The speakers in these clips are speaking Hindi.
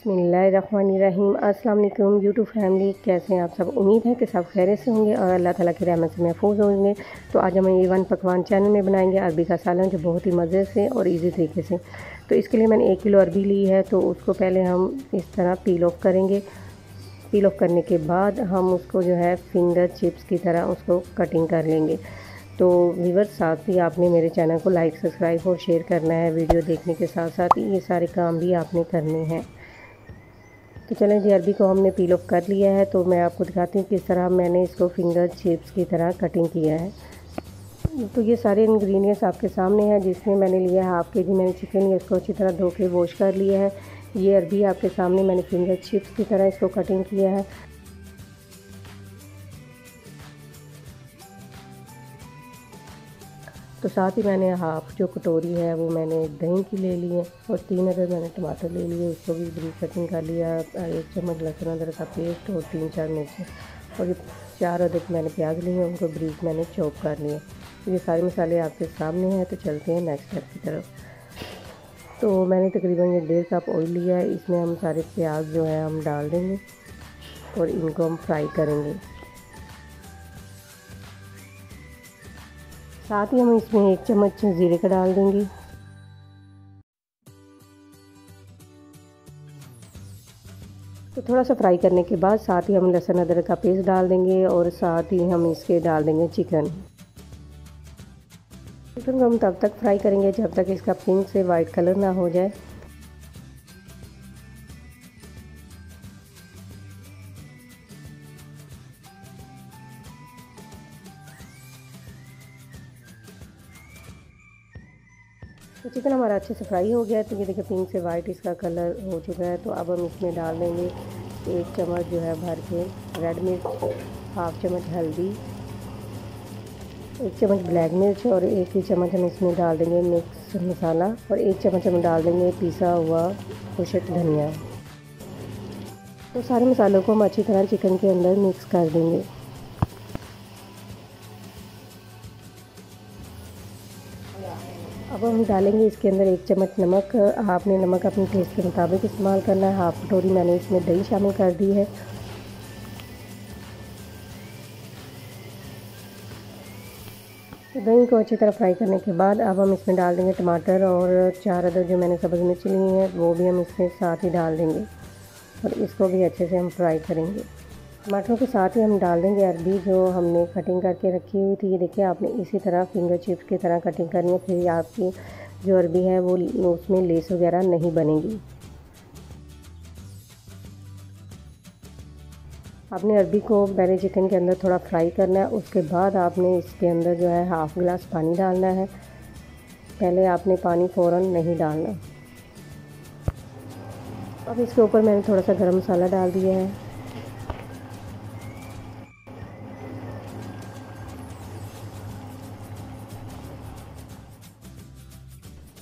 बिस्मिल्लाहिर्रहमानिर्रहीम। अस्सलाम वालेकुम यूट्यूब फैमिली, कैसे हैं आप सब। उम्मीद है कि सब खैरियत से होंगे और अल्लाह ताला की रहमत से महफूज होंगे। तो आज हम A1 पकवान चैनल में बनाएंगे अरबी का सालन, जो बहुत ही मज़े से और इजी तरीके से। तो इसके लिए मैंने 1 किलो अरबी ली है। तो उसको पहले हम इस तरह पील ऑफ करेंगे। पील ऑफ करने के बाद हम उसको जो है फिंगर चिप्स की तरह उसको कटिंग कर लेंगे। तो व्यूअर्स, साथ ही आपने मेरे चैनल को लाइक, सब्सक्राइब और शेयर करना है। वीडियो देखने के साथ साथ ये सारे काम भी आपने करने हैं। तो चलें जी, अरबी को हमने पील ऑफ कर लिया है। तो मैं आपको दिखाती हूँ किस तरह मैंने इसको फिंगर चिप्स की तरह कटिंग किया है। तो ये सारे इंग्रेडिएंट्स आपके सामने हैं। जिसमें मैंने लिया है हाफ़ केजी मैंने चिकन लिया, इसको अच्छी तरह धो के वॉश कर लिया है। ये अरबी आपके सामने मैंने फिंगर चिप्स की तरह इसको कटिंग किया है। तो साथ ही मैंने हाफ़ जो कटोरी है वो मैंने दही की ले ली है और 3 अदर मैंने टमाटर ले लिए, उसको भी बरीक कटिंग कर लिया। 1 चम्मच लहसुन अदरक का पेस्ट और 3-4 मिर्च और ये 4 अदर मैंने प्याज लिए हैं, उनको बरीक मैंने चॉप कर लिया। तो ये सारे मसाले आपके सामने हैं। तो चलते हैं नेक्स्ट स्टेप की तरफ। तो मैंने तकरीबन ये 1.5 कप ऑयल लिया है। इसमें हम सारे प्याज जो है हम डाल देंगे और इनको हम फ्राई करेंगे। साथ ही हम इसमें 1 चम्मच ज़ीरे का डाल देंगे। तो थोड़ा सा फ्राई करने के बाद साथ ही हम लहसुन अदरक का पेस्ट डाल देंगे और साथ ही हम इसके डाल देंगे चिकन को हम तब तक फ्राई करेंगे जब तक इसका पिंक से वाइट कलर ना हो जाए। तो चिकन हमारा अच्छे से फ्राई हो गया है। तो ये देखिए पिंक से वाइट इसका कलर हो चुका है। तो अब हम इसमें डाल देंगे 1 चम्मच जो है भर के रेड मिर्च, हाफ़ चम्मच हल्दी, 1 चम्मच ब्लैक मिर्च और 1 ही चम्मच हम इसमें डाल देंगे मिक्स मसाला और 1 चम्मच हम डाल देंगे पिसा हुआ खुश्क धनिया। तो सारे मसालों को हम अच्छी तरह चिकन के अंदर मिक्स कर देंगे। अब हम डालेंगे इसके अंदर 1 चम्मच नमक। आपने नमक अपने टेस्ट के मुताबिक इस्तेमाल करना है। हाफ़ कटोरी मैंने इसमें दही शामिल कर दी है। तो दही को अच्छी तरह फ्राई करने के बाद अब हम इसमें डाल देंगे टमाटर और 4 अदर जो मैंने सब्ज़ मिर्च ली हैं वो भी हम इसमें साथ ही डाल देंगे और इसको भी अच्छे से हम फ्राई करेंगे। टमाटरों के साथ ही हम डाल देंगे अरबी जो हमने कटिंग करके रखी हुई थी। ये देखिए आपने इसी तरह फिंगर चिप्स की तरह कटिंग करनी है, फिर आपकी जो अरबी है वो उसमें लेस वगैरह नहीं बनेगी। आपने अरबी को पहले चिकन के अंदर थोड़ा फ्राई करना है, उसके बाद आपने इसके अंदर जो है हाफ़ गिलास पानी डालना है। पहले आपने पानी फ़ौरन नहीं डालना। अब इसके ऊपर मैंने थोड़ा सा गरम मसाला डाल दिया है।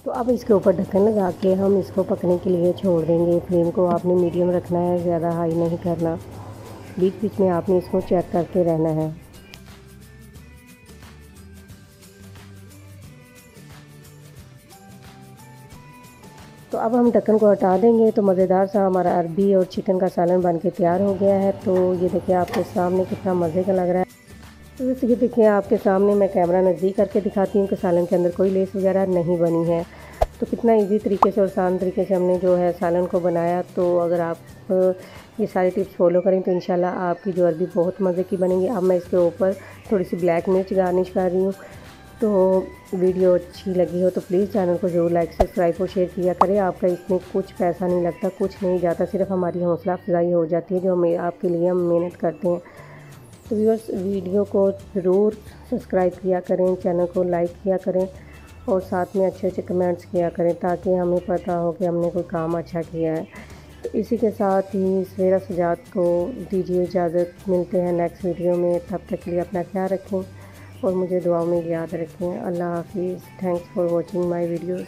तो अब इसके ऊपर ढक्कन लगा के हम इसको पकने के लिए छोड़ देंगे। फ्लेम को आपने मीडियम रखना है, ज़्यादा हाई नहीं करना। बीच बीच में आपने इसको चेक करते रहना है। तो अब हम ढक्कन को हटा देंगे। तो मज़ेदार सा हमारा अरबी और चिकन का सालन बनके तैयार हो गया है। तो ये देखिए आपके सामने कितना मज़े का लग रहा है। तो जैसे कि देखिए आपके सामने मैं कैमरा नज़दीक करके दिखाती हूँ कि सालन के अंदर कोई लेस वगैरह नहीं बनी है। तो कितना इजी तरीके से और आसान तरीके से हमने जो है सालन को बनाया। तो अगर आप ये सारी टिप्स फॉलो करें तो इंशाल्लाह आपकी जो अरबी बहुत मज़े की बनेगी। अब मैं इसके ऊपर थोड़ी सी ब्लैक मिर्च गार्निश कर रही हूँ। तो वीडियो अच्छी लगी हो तो प्लीज़ चैनल को ज़रूर लाइक, सब्सक्राइब और शेयर किया करें। आपका इसमें कुछ पैसा नहीं लगता, कुछ नहीं जाता, सिर्फ हमारी हौसला अफजाई हो जाती है जो हम आपके लिए हम मेहनत करते हैं। तो व्यूअर्स, वीडियो को ज़रूर सब्सक्राइब किया करें, चैनल को लाइक किया करें और साथ में अच्छे अच्छे कमेंट्स किया करें ताकि हमें पता हो कि हमने कोई काम अच्छा किया है। तो इसी के साथ ही सवेरा सजाद को दीजिए इजाज़त। मिलते हैं नेक्स्ट वीडियो में। तब तक के लिए अपना ख्याल रखें और मुझे दुआओं में याद रखें। अल्लाह हाफिज़। Thanks for watching my videos.